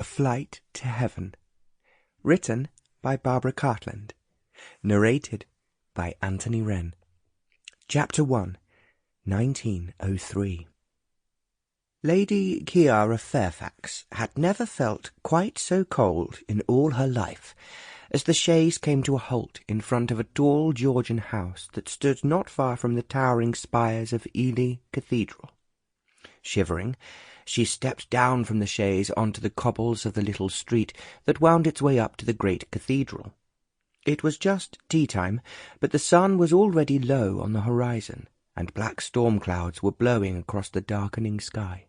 A Flight to Heaven. Written by Barbara Cartland. Narrated by Anthony Wren. Chapter 1, 1903. Lady Chiara Fairfax had never felt quite so cold in all her life as the chaise came to a halt in front of a tall Georgian house that stood not far from the towering spires of Ely Cathedral. Shivering, she stepped down from the chaise onto the cobbles of the little street that wound its way up to the great cathedral. It was just tea-time, but the sun was already low on the horizon, and black storm clouds were blowing across the darkening sky.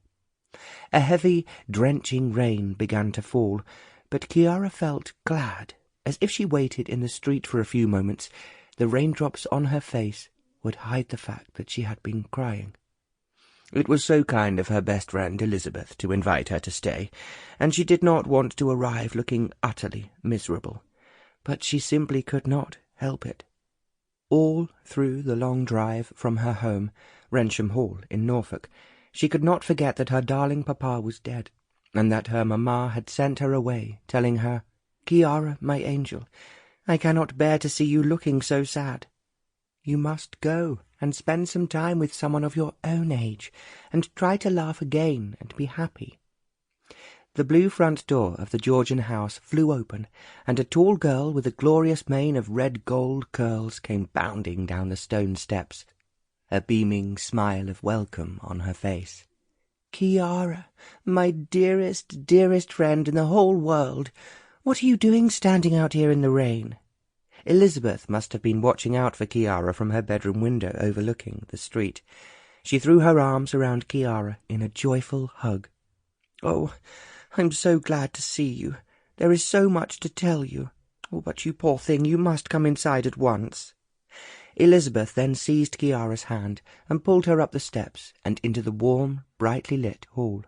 A heavy, drenching rain began to fall, but Chiara felt glad. As if she waited in the street for a few moments, the raindrops on her face would hide the fact that she had been crying. It was so kind of her best friend Elizabeth to invite her to stay, and she did not want to arrive looking utterly miserable, but she simply could not help it. All through the long drive from her home, Rensham Hall in Norfolk, she could not forget that her darling papa was dead, and that her mamma had sent her away, telling her, "Chiara, my angel, I cannot bear to see you looking so sad. You must go and spend some time with someone of your own age, and try to laugh again and be happy." The blue front door of the Georgian house flew open, and a tall girl with a glorious mane of red gold curls came bounding down the stone steps, a beaming smile of welcome on her face. "Chiara, my dearest, dearest friend in the whole world, what are you doing standing out here in the rain?" Elizabeth must have been watching out for Chiara from her bedroom window overlooking the street. She threw her arms around Chiara in a joyful hug. "Oh, I'm so glad to see you. There is so much to tell you. Oh, but you poor thing, you must come inside at once." Elizabeth then seized Chiara's hand and pulled her up the steps and into the warm, brightly lit hall.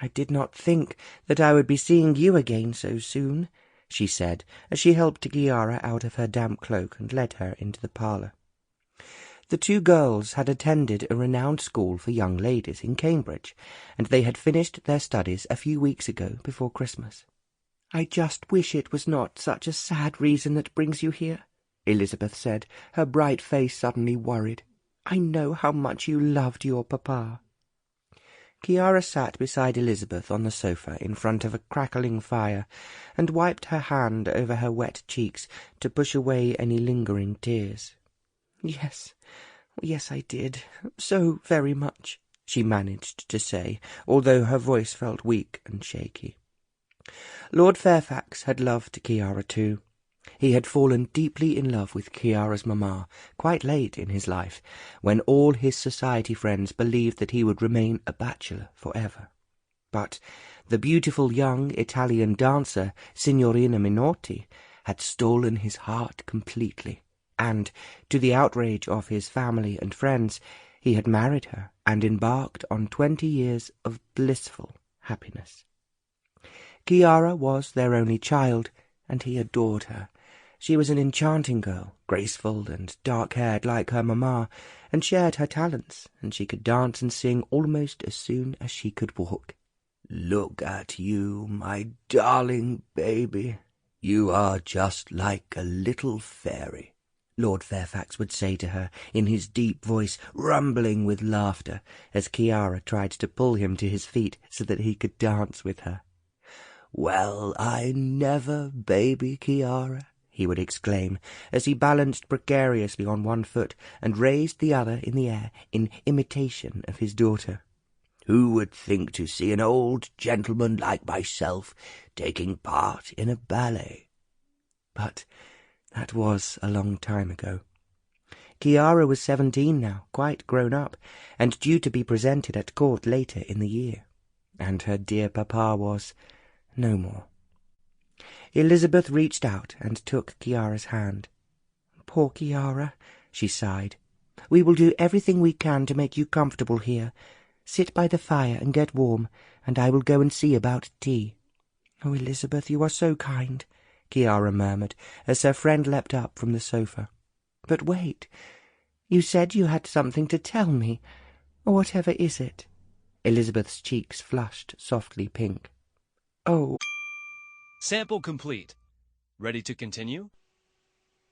"I did not think that I would be seeing you again so soon," she said, as she helped Chiara out of her damp cloak and led her into the parlour. The two girls had attended a renowned school for young ladies in Cambridge, and they had finished their studies a few weeks ago before Christmas. "I just wish it was not such a sad reason that brings you here," Elizabeth said, her bright face suddenly worried. "I know how much you loved your papa." Chiara sat beside Elizabeth on the sofa in front of a crackling fire, and wiped her hand over her wet cheeks to push away any lingering tears. Yes, I did, so very much," she managed to say, although her voice felt weak and shaky. Lord Fairfax had loved Chiara too. He had fallen deeply in love with Chiara's mamma quite late in his life, when all his society friends believed that he would remain a bachelor forever. But the beautiful young Italian dancer, Signorina Minotti, had stolen his heart completely, and, to the outrage of his family and friends, he had married her and embarked on 20 years of blissful happiness. Chiara was their only child, and he adored her. She was an enchanting girl, graceful and dark-haired like her mamma, and shared her talents, and she could dance and sing almost as soon as she could walk. "Look at you, my darling baby. You are just like a little fairy," Lord Fairfax would say to her in his deep voice, rumbling with laughter, as Chiara tried to pull him to his feet so that he could dance with her. "Well, I never, baby Chiara," he would exclaim, as he balanced precariously on one foot and raised the other in the air in imitation of his daughter. "Who would think to see an old gentleman like myself taking part in a ballet?" But that was a long time ago. Chiara was 17 now, quite grown up, and due to be presented at court later in the year, and her dear papa was no more. Elizabeth reached out and took Chiara's hand. "Poor Chiara," she sighed. "We will do everything we can to make you comfortable here. Sit by the fire and get warm, and I will go and see about tea." "Oh, Elizabeth, you are so kind," Chiara murmured, as her friend leapt up from the sofa. "But wait. You said you had something to tell me. Whatever is it?" Elizabeth's cheeks flushed softly pink. Oh, Sample complete. Ready to continue?